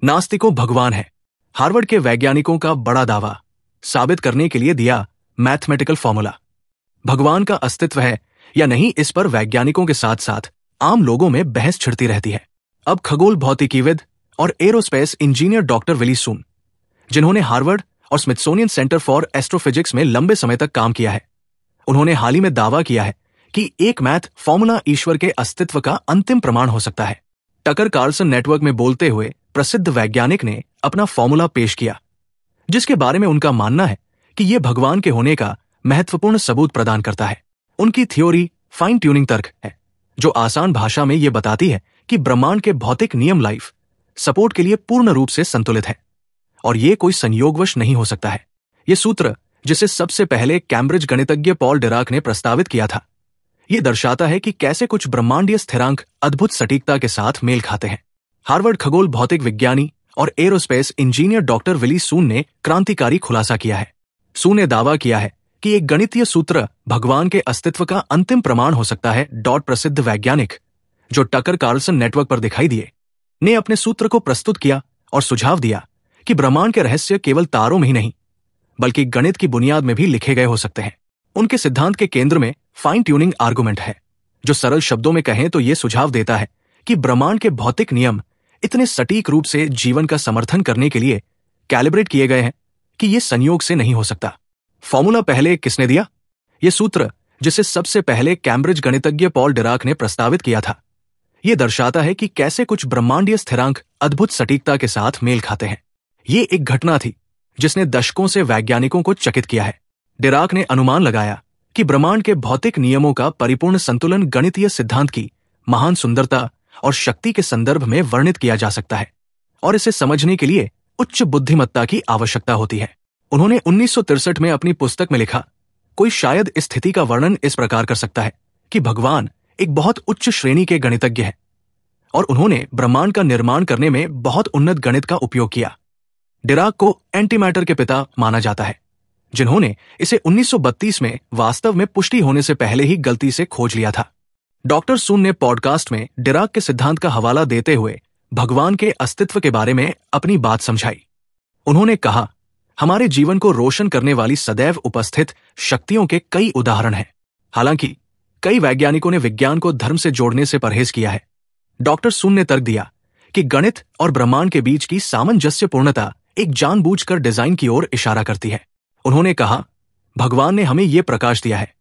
नास्तिकों भगवान है, हार्वर्ड के वैज्ञानिकों का बड़ा दावा साबित करने के लिए दिया मैथमेटिकल फॉर्मूला। भगवान का अस्तित्व है या नहीं, इस पर वैज्ञानिकों के साथ साथ आम लोगों में बहस छिड़ती रहती है। अब खगोल भौतिकीविद और एरोस्पेस इंजीनियर डॉक्टर विली सून, जिन्होंने हार्वर्ड और स्मिथसोनियन सेंटर फॉर एस्ट्रोफिजिक्स में लंबे समय तक काम किया है, उन्होंने हाल ही में दावा किया है कि एक मैथ फॉर्मूला ईश्वर के अस्तित्व का अंतिम प्रमाण हो सकता है। टकर कार्लसन नेटवर्क में बोलते हुए प्रसिद्ध वैज्ञानिक ने अपना फॉर्मूला पेश किया, जिसके बारे में उनका मानना है कि यह भगवान के होने का महत्वपूर्ण सबूत प्रदान करता है। उनकी थ्योरी फाइन ट्यूनिंग तर्क है, जो आसान भाषा में यह बताती है कि ब्रह्मांड के भौतिक नियम लाइफ सपोर्ट के लिए पूर्ण रूप से संतुलित है और यह कोई संयोगवश नहीं हो सकता है। यह सूत्र, जिसे सबसे पहले कैम्ब्रिज गणितज्ञ पॉल डिराक ने प्रस्तावित किया था, यह दर्शाता है कि कैसे कुछ ब्रह्मांडीय स्थिरांक अद्भुत सटीकता के साथ मेल खाते हैं। हार्वर्ड खगोल भौतिक विज्ञानी और एरोस्पेस इंजीनियर डॉक्टर विली सून ने क्रांतिकारी खुलासा किया है। सून ने दावा किया है कि एक गणितीय सूत्र भगवान के अस्तित्व का अंतिम प्रमाण हो सकता है। प्रसिद्ध वैज्ञानिक, जो टकर कार्लसन नेटवर्क पर दिखाई दिए, ने अपने सूत्र को प्रस्तुत किया और सुझाव दिया कि ब्रह्मांड के रहस्य केवल तारों में ही नहीं, बल्कि गणित की बुनियाद में भी लिखे गए हो सकते हैं। उनके सिद्धांत के केंद्र में फाइन ट्यूनिंग आर्गुमेंट है, जो सरल शब्दों में कहें तो यह सुझाव देता है कि ब्रह्मांड के भौतिक नियम इतने सटीक रूप से जीवन का समर्थन करने के लिए कैलिब्रेट किए गए हैं कि यह संयोग से नहीं हो सकता। फॉर्मूला पहले किसने दिया? यह सूत्र, जिसे सबसे पहले कैम्ब्रिज गणितज्ञ पॉल डिराक ने प्रस्तावित किया था, यह दर्शाता है कि कैसे कुछ ब्रह्मांडीय स्थिरांक अद्भुत सटीकता के साथ मेल खाते हैं। यह एक घटना थी जिसने दशकों से वैज्ञानिकों को चकित किया है। डिराक ने अनुमान लगाया कि ब्रह्मांड के भौतिक नियमों का परिपूर्ण संतुलन गणितीय सिद्धांत की महान सुंदरता और शक्ति के संदर्भ में वर्णित किया जा सकता है, और इसे समझने के लिए उच्च बुद्धिमत्ता की आवश्यकता होती है। उन्होंने 1963 में अपनी पुस्तक में लिखा, कोई शायद इस स्थिति का वर्णन इस प्रकार कर सकता है कि भगवान एक बहुत उच्च श्रेणी के गणितज्ञ हैं और उन्होंने ब्रह्मांड का निर्माण करने में बहुत उन्नत गणित का उपयोग किया। डिराक को एंटीमैटर के पिता माना जाता है, जिन्होंने इसे 1932 में वास्तव में पुष्टि होने से पहले ही गलती से खोज लिया था। डॉक्टर सून ने पॉडकास्ट में डिराक के सिद्धांत का हवाला देते हुए भगवान के अस्तित्व के बारे में अपनी बात समझाई। उन्होंने कहा, हमारे जीवन को रोशन करने वाली सदैव उपस्थित शक्तियों के कई उदाहरण हैं। हालांकि कई वैज्ञानिकों ने विज्ञान को धर्म से जोड़ने से परहेज किया है। डॉक्टर सून ने तर्क दिया कि गणित और ब्रह्मांड के बीच की सामंजस्यपूर्णता एक जानबूझकर डिजाइन की ओर इशारा करती है। उन्होंने कहा, भगवान ने हमें यह प्रकाश दिया है,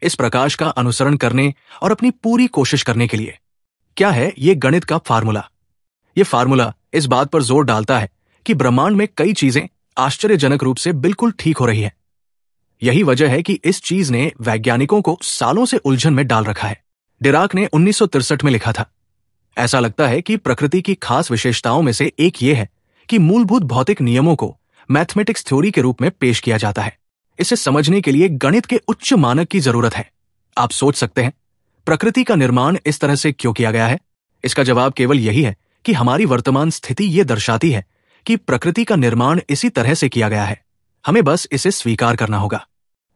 इस प्रकाश का अनुसरण करने और अपनी पूरी कोशिश करने के लिए। क्या है यह गणित का फार्मूला? यह फार्मूला इस बात पर जोर डालता है कि ब्रह्मांड में कई चीजें आश्चर्यजनक रूप से बिल्कुल ठीक हो रही है। यही वजह है कि इस चीज ने वैज्ञानिकों को सालों से उलझन में डाल रखा है। डिराक ने 1963 में लिखा था, ऐसा लगता है कि प्रकृति की खास विशेषताओं में से एक यह है कि मूलभूत भौतिक नियमों को मैथमेटिक्स थ्योरी के रूप में पेश किया जाता है। इसे समझने के लिए गणित के उच्च मानक की जरूरत है। आप सोच सकते हैं, प्रकृति का निर्माण इस तरह से क्यों किया गया है? इसका जवाब केवल यही है कि हमारी वर्तमान स्थिति यह दर्शाती है कि प्रकृति का निर्माण इसी तरह से किया गया है। हमें बस इसे स्वीकार करना होगा।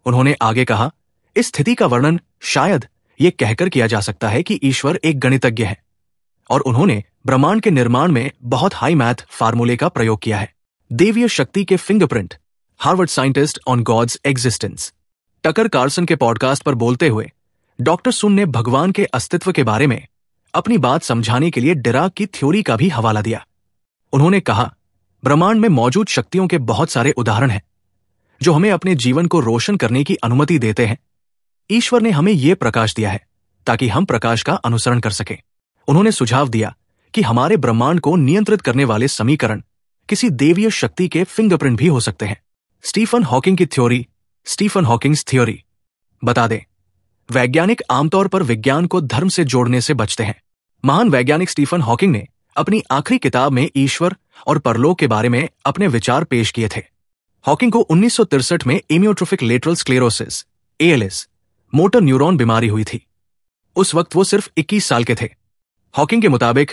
उन्होंने आगे कहा, इस स्थिति का वर्णन शायद यह कहकर किया जा सकता है कि ईश्वर एक गणितज्ञ है, और उन्होंने ब्रह्मांड के निर्माण में बहुत हाई मैथ फार्मूले का प्रयोग किया है। देवीय शक्ति के fingerprint, Harvard scientist on God's existence. Tucker Carlson के पॉडकास्ट पर बोलते हुए डॉक्टर सुन ने भगवान के अस्तित्व के बारे में अपनी बात समझाने के लिए डिराक की थ्योरी का भी हवाला दिया। उन्होंने कहा, ब्रह्मांड में मौजूद शक्तियों के बहुत सारे उदाहरण हैं जो हमें अपने जीवन को रोशन करने की अनुमति देते हैं। ईश्वर ने हमें यह प्रकाश दिया है ताकि हम प्रकाश का अनुसरण कर सकें। उन्होंने सुझाव दिया कि हमारे ब्रह्मांड को नियंत्रित करने वाले समीकरण किसी देवीय शक्ति के फिंगरप्रिंट भी हो सकते हैं। स्टीफन हॉकिंग की थ्योरी, स्टीफन हॉकिंग्स थ्योरी। बता दें, वैज्ञानिक आमतौर पर विज्ञान को धर्म से जोड़ने से बचते हैं। महान वैज्ञानिक स्टीफन हॉकिंग ने अपनी आखिरी किताब में ईश्वर और परलोक के बारे में अपने विचार पेश किए थे। हॉकिंग को 1963 में amyotrophic lateral sclerosis ALS motor neuron बीमारी हुई थी। उस वक्त वो सिर्फ 21 साल के थे। हॉकिंग के मुताबिक,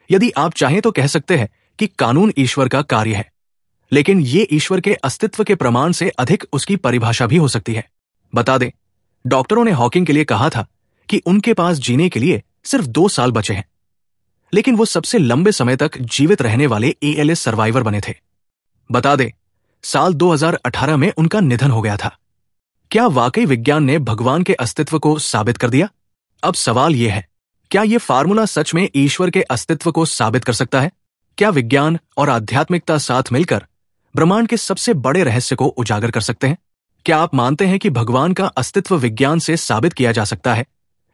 यदि आप चाहें तो कह सकते हैं कि कानून ईश्वर का कार्य है, लेकिन ये ईश्वर के अस्तित्व के प्रमाण से अधिक उसकी परिभाषा भी हो सकती है। बता दें, डॉक्टरों ने हॉकिंग के लिए कहा था कि उनके पास जीने के लिए सिर्फ 2 साल बचे हैं। लेकिन वो सबसे लंबे समय तक जीवित रहने वाले ALS सर्वाइवर बने थे। बता दें, साल 2018 में उनका निधन हो गया था। क्या वाकई विज्ञान ने भगवान के अस्तित्व को साबित कर दिया? अब सवाल यह है, क्या यह फार्मूला सच में ईश्वर के अस्तित्व को साबित कर सकता है? क्या विज्ञान और आध्यात्मिकता साथ मिलकर ब्रह्मांड के सबसे बड़े रहस्य को उजागर कर सकते हैं? क्या आप मानते हैं कि भगवान का अस्तित्व विज्ञान से साबित किया जा सकता है,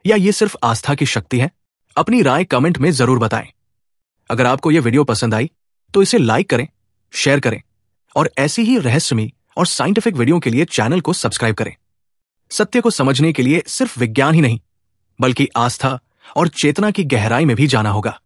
या ये सिर्फ आस्था की शक्ति है? अपनी राय कमेंट में जरूर बताएं। अगर आपको यह वीडियो पसंद आई तो इसे लाइक करें, शेयर करें और ऐसी ही रहस्यमयी और साइंटिफिक वीडियो के लिए चैनल को सब्सक्राइब करें। सत्य को समझने के लिए सिर्फ विज्ञान ही नहीं, बल्कि आस्था और चेतना की गहराई में भी जाना होगा।